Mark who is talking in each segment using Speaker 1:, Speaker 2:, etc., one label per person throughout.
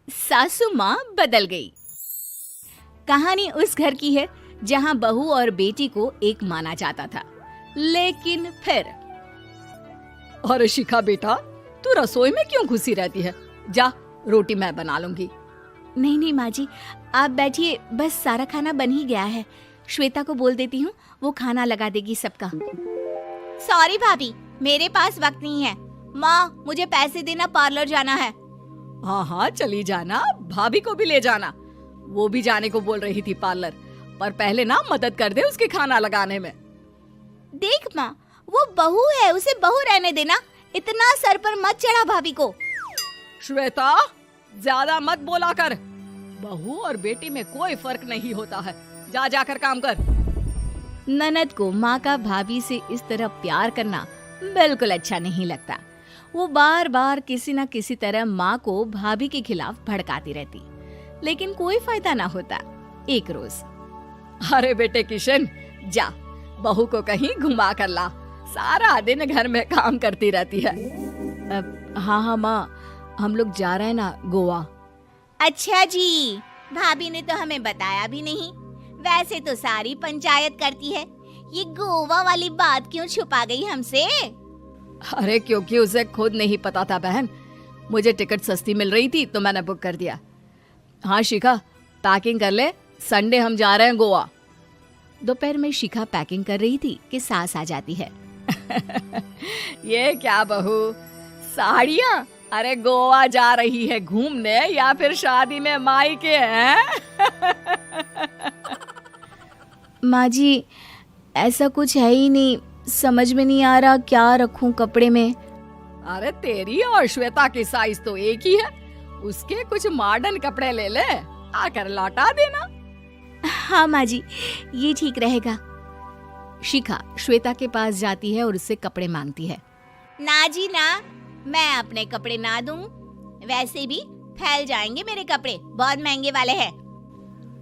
Speaker 1: सासू माँ बदल गई। कहानी उस घर की है जहाँ बहू और बेटी को एक माना जाता था, लेकिन फिर
Speaker 2: अरे शिखा बेटा, तू रसोई में क्यों घुसी रहती है? जा, रोटी मैं बना लूंगी।
Speaker 1: नहीं नहीं माँ जी, आप बैठिए, बस सारा खाना बन ही गया है। श्वेता को बोल देती हूँ, वो खाना लगा देगी सबका। सॉरी भाभी, मेरे पास वक्त नहीं है। माँ, मुझे पैसे देना, पार्लर जाना है।
Speaker 2: हाँ हाँ चली जाना, भाभी को भी ले जाना। वो भी जाने को बोल रही थी पार्लर, पर पहले ना मदद कर दे उसके खाना लगाने में।
Speaker 1: देख माँ, वो बहू है, उसे बहू रहने देना, इतना सर पर मत चढ़ा भाभी को।
Speaker 2: श्वेता, ज्यादा मत बोला कर। बहू और बेटी में कोई फर्क नहीं होता है। जा जाकर काम कर।
Speaker 1: ननद को माँ का भाभी से इस तरह प्यार करना बिल्कुल अच्छा नहीं लगता। वो बार बार किसी न किसी तरह माँ को भाभी के खिलाफ भड़काती रहती, लेकिन कोई फायदा ना होता। एक रोज,
Speaker 2: अरे बेटे किशन, जा बहू को कहीं घुमा कर ला, सारा दिन घर में काम करती रहती है।
Speaker 1: हाँ हाँ माँ, हम लोग जा रहे हैं ना गोवा। अच्छा जी, भाभी ने तो हमें बताया भी नहीं। वैसे तो सारी पंचायत करती है, ये गोवा वाली बात क्यों छुपा गई हमसे?
Speaker 2: अरे क्योंकि उसे खुद नहीं पता था बहन। मुझे टिकट सस्ती मिल रही थी तो मैंने बुक कर दिया। हाँ शिखा, पैकिंग कर ले, संडे हम जा रहे हैं गोवा।
Speaker 1: दोपहर में शिखा पैकिंग कर रही थी कि सास आ जाती है।
Speaker 2: ये क्या बहू, साड़ियाँ? अरे गोवा जा रही है घूमने या फिर शादी में मायके हैं?
Speaker 1: माँ जी, ऐसा कुछ है ही नहीं, समझ में नहीं आ रहा क्या रखूं कपड़े में।
Speaker 2: अरे तेरी और श्वेता की साइज तो एक ही है, उसके कुछ मॉडर्न कपड़े ले ले, आकर लौटा देना।
Speaker 1: हाँ माँ जी, ये ठीक रहेगा। शिखा श्वेता के पास जाती है और उससे कपड़े मांगती है। ना जी ना, मैं अपने कपड़े ना दूं, वैसे भी फैल जाएंगे मेरे कपड़े, बहुत महंगे वाले हैं।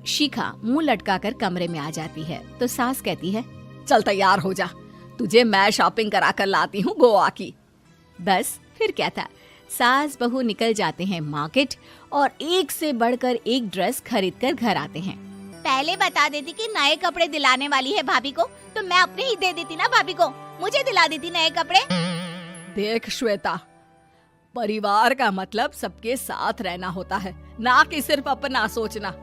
Speaker 1: शिखा मुंह लटकाकर कमरे में आ जाती है तो सास कहती है,
Speaker 2: चल तैयार हो जा, तुझे मैं शॉपिंग करा कर लाती हूँ गोवा की।
Speaker 1: बस फिर क्या था, सास बहू निकल जाते हैं मार्केट और एक से बढ़कर एक ड्रेस खरीद कर घर आते हैं। पहले बता देती कि नए कपड़े दिलाने वाली है भाभी को, तो मैं अपने ही दे देती ना भाभी को, मुझे दिला देती नए कपड़े।
Speaker 2: देख श्वेता, परिवार का मतलब सबके साथ रहना होता है, ना कि सिर्फ अपना सोचना।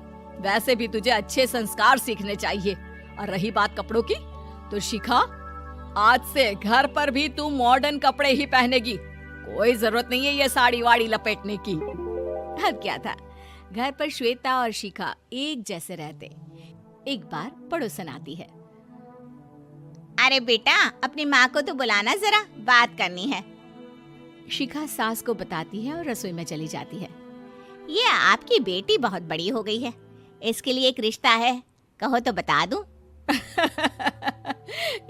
Speaker 2: वैसे भी तुझे अच्छे संस्कार सीखने चाहिए। और रही बात कपड़ों की, तो शिखा, आज से घर पर भी तू मॉडर्न कपड़े ही पहनेगी। कोई जरूरत नहीं है ये साड़ी वाड़ी लपेटने की।
Speaker 1: अब क्या था, घर पर श्वेता और शिखा एक जैसे रहते। एक बार पड़ोसन आती है। अरे बेटा, अपनी माँ को तो बुलाना जरा, बात करनी है। शिखा सास को बताती है और रसोई में चली जाती है। ये आपकी बेटी बहुत बड़ी हो गई है, इसके लिए एक रिश्ता है, कहो तो बता दूं।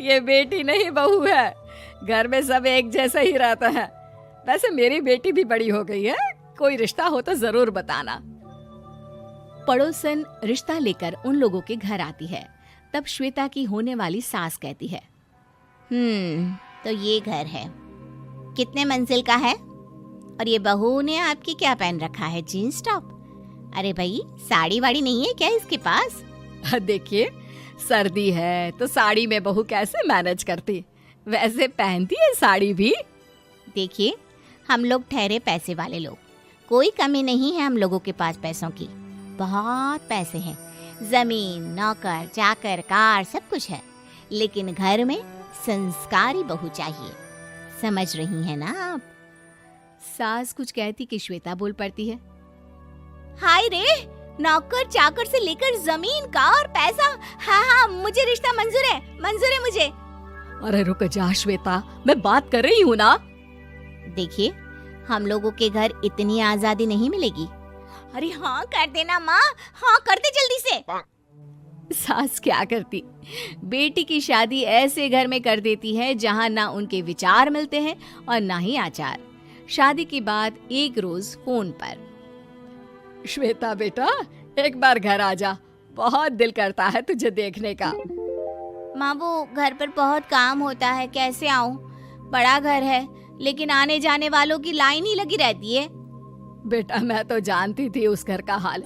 Speaker 2: ये बेटी नहीं बहू है, घर में सब एक जैसा ही रहता है। वैसे मेरी बेटी भी बड़ी हो गई है, कोई रिश्ता हो तो जरूर बताना।
Speaker 1: पड़ोसन रिश्ता लेकर उन लोगों के घर आती है। तब श्वेता की होने वाली सास कहती है, तो ये घर है, कितने मंजिल का है? और ये बहू ने आपकी क्या पहन रखा है, जीन्स टॉप? अरे भाई, साड़ी वाड़ी नहीं है क्या इसके पास?
Speaker 2: देखिए, सर्दी है तो साड़ी में बहू कैसे मैनेज करती, वैसे पहनती है साड़ी भी।
Speaker 1: देखिए, हम लोग ठहरे पैसे वाले लोग, कोई कमी नहीं है हम लोगों के पास पैसों की, बहुत पैसे हैं, जमीन, नौकर चाकर, कार, सब कुछ है, लेकिन घर में संस्कारी बहू चाहिए। समझ रही हैं ना आप? सास कुछ कहती कि श्वेता बोल पड़ती है, हाय रे, नौकर चाकर से लेकर जमीन, कार, पैसा, हाँ हाँ मुझे रिश्ता मंजूर है मुझे।
Speaker 2: अरे रुक जा श्वेता, मैं बात कर रही हूँ ना।
Speaker 1: देखिए, हम लोगों के घर इतनी आजादी नहीं मिलेगी। अरे हाँ कर देना माँ, हाँ कर दे जल्दी से। सास क्या करती, बेटी की शादी ऐसे घर में कर देती है जहाँ ना उनके विचार मिलते हैं और ना ही आचार। शादी के बाद एक रोज फोन पर,
Speaker 2: श्वेता बेटा, एक बार घर आ जा, बहुत दिल करता है तुझे देखने का।
Speaker 1: माँ, वो घर पर बहुत काम होता है, कैसे आऊँ? बड़ा घर है, लेकिन आने जाने वालों की लाइन ही लगी रहती है।
Speaker 2: बेटा मैं तो जानती थी उस घर का हाल,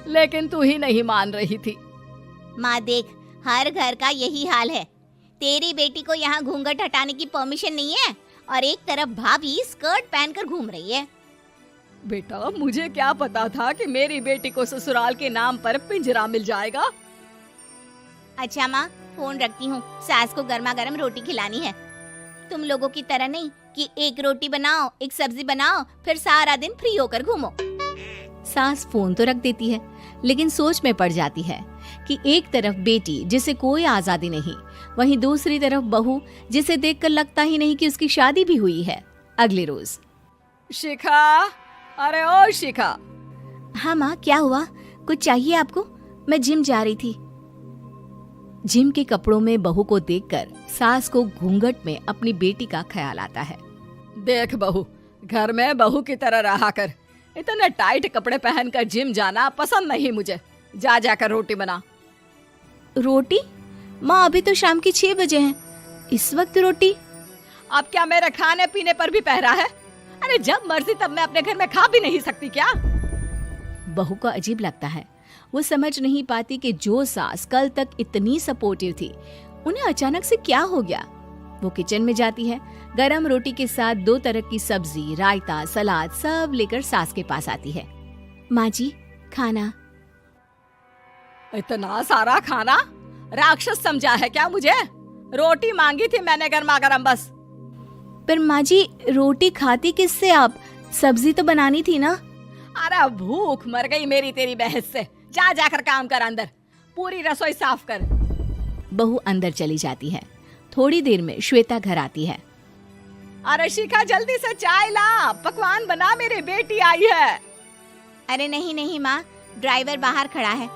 Speaker 2: लेकिन तू ही नहीं मान रही थी।
Speaker 1: माँ देख, हर घर का यही हाल है। तेरी बेटी को यहाँ घूंघट हटाने की परमिशन नहीं है और एक तरफ भाभी स्कर्ट पहनकर घूम रही है।
Speaker 2: बेटा मुझे क्या पता था कि मेरी बेटी को ससुराल के नाम पर पिंजरा मिल जाएगा।
Speaker 1: अच्छा माँ, फोन रखती हूँ, सास को गर्मा गर्म रोटी खिलानी है। तुम लोगों की तरह नहीं कि एक रोटी बनाओ, एक सब्जी बनाओ, फिर सारा दिन फ्री होकर घूमो। सास फोन तो रख देती है, लेकिन सोच में पड़ जाती है कि एक तरफ बेटी जिसे कोई आजादी नहीं, वहीं दूसरी तरफ बहू जिसे देखकर लगता ही नहीं कि उसकी शादी भी हुई है। अगले रोज।
Speaker 2: शिखा, अरे ओ शिखा।
Speaker 1: हाँ माँ, क्या हुआ? कुछ चाहिए आपको? मैं जिम जा रही थी। जिम के कपड़ों में बहू को देखकर सास को घूंघट में अपनी बेटी का ख्याल आता है।
Speaker 2: देख बहू, घर में बहू की तरह रहा कर। इतने टाइट कपड़े पहनकर जिम जाना पसंद नहीं मुझे। जा जाकर रोटी बना।
Speaker 1: रोटी? माँ अभी तो शाम के 6 बजे हैं, इस वक्त रोटी?
Speaker 2: अब क्या मेरे खाने पीने पर भी पहरा है? अरे जब मर्जी तब मैं अपने घर में खा भी नहीं सकती क्या?
Speaker 1: बहू को अजीब लगता है। वो समझ नहीं पाती कि जो सास कल तक इतनी सपोर्टिव थी, उन्हें अचानक से क्या हो गया। वो किचन में जाती है, गरम रोटी के साथ 2 तरह की सब्जी, रायता, सलाद सब लेकर सास के पास आती है। माँ जी, खाना।
Speaker 2: इतना सारा खाना? राक्षस समझा है क्या मुझे? रोटी मांगी थी मैंने गर्मा गर्म बस।
Speaker 1: पर माँ जी, रोटी खाती किससे आप? सब्जी तो बनानी थी ना।
Speaker 2: अरे भूख मर गई मेरी तेरी बहस से। जा जाकर काम कर, अंदर पूरी रसोई साफ कर।
Speaker 1: बहू अंदर चली जाती है। थोड़ी देर में श्वेता घर आती है।
Speaker 2: अरे शिखा जल्दी से चाय ला, पकवान बना, मेरी बेटी आई है।
Speaker 1: अरे नहीं नहीं माँ, ड्राइवर बाहर खड़ा है।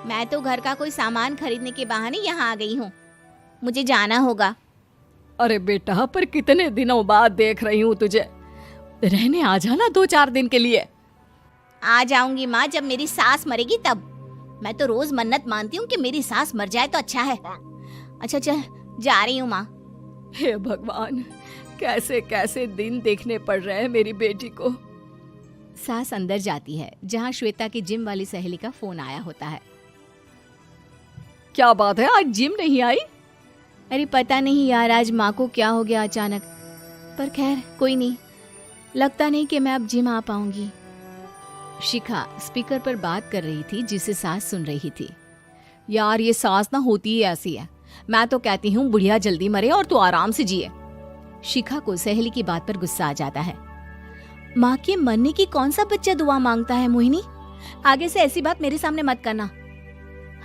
Speaker 1: मैं तो घर का कोई सामान खरीदने के बहाने यहाँ आ गई हूँ, मुझे जाना होगा।
Speaker 2: अरे बेटा, पर कितने दिनों बाद देख रही हूँ तुझे, रहने आ जाना 2-4 दिन के लिए।
Speaker 1: आ जाऊंगी माँ, जब मेरी सास मरेगी तब। मैं तो रोज मन्नत मानती हूँ कि मेरी सास मर जाए तो अच्छा है। अच्छा चल, जा रही हूँ माँ।
Speaker 2: हे भगवान, कैसे कैसे दिन देखने पड़ रहे हैं मेरी बेटी को।
Speaker 1: सास अंदर जाती है, जहाँ श्वेता की जिम वाली सहेली का फोन आया होता है।
Speaker 2: क्या बात है, आज जिम नहीं आई?
Speaker 1: अरे पता नहीं यार, आज माँ को क्या हो गया अचानक। पर खैर कोई नहीं, लगता नहीं कि मैं अब जिम आ पाऊंगी। शिखा स्पीकर पर बात कर रही थी, जिसे सास सुन रही थी।
Speaker 2: यार ये सास ना होती ही ऐसी है। मैं तो कहती हूँ बुढ़िया जल्दी मरे और तू आराम से जिए।
Speaker 1: शिखा को सहेली की बात पर गुस्सा आ जाता है। माँ के मरने की कौन सा बच्चा दुआ मांगता है मोहिनी? आगे से ऐसी बात मेरे सामने मत करना।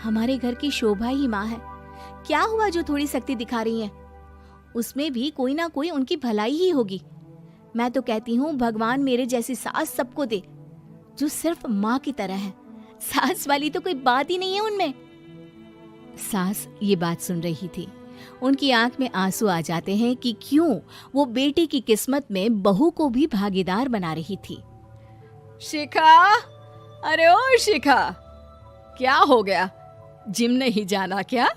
Speaker 1: हमारे घर की शोभा ही माँ है। क्या हुआ जो थोड़ी सख्ती दिखा रही है? उसमें भी कोई ना कोई उनकी भलाई ही होगी। मैं तो कहती हूँ भगवान मेरे जैसी सास सबको दे, जो सिर्फ माँ की तरह है। सास वाली तो कोई बात ही नहीं है उनमें। सास ये बात सुन रही थी। उनकी आंख में आंसू आ जाते हैं कि क्यों वो बेटी की किस्मत में बहू को भी भागीदार बना रही थी।
Speaker 2: शिखा, अरे ओ शिखा, क्या हो गया? जिम नहीं जाना क्या?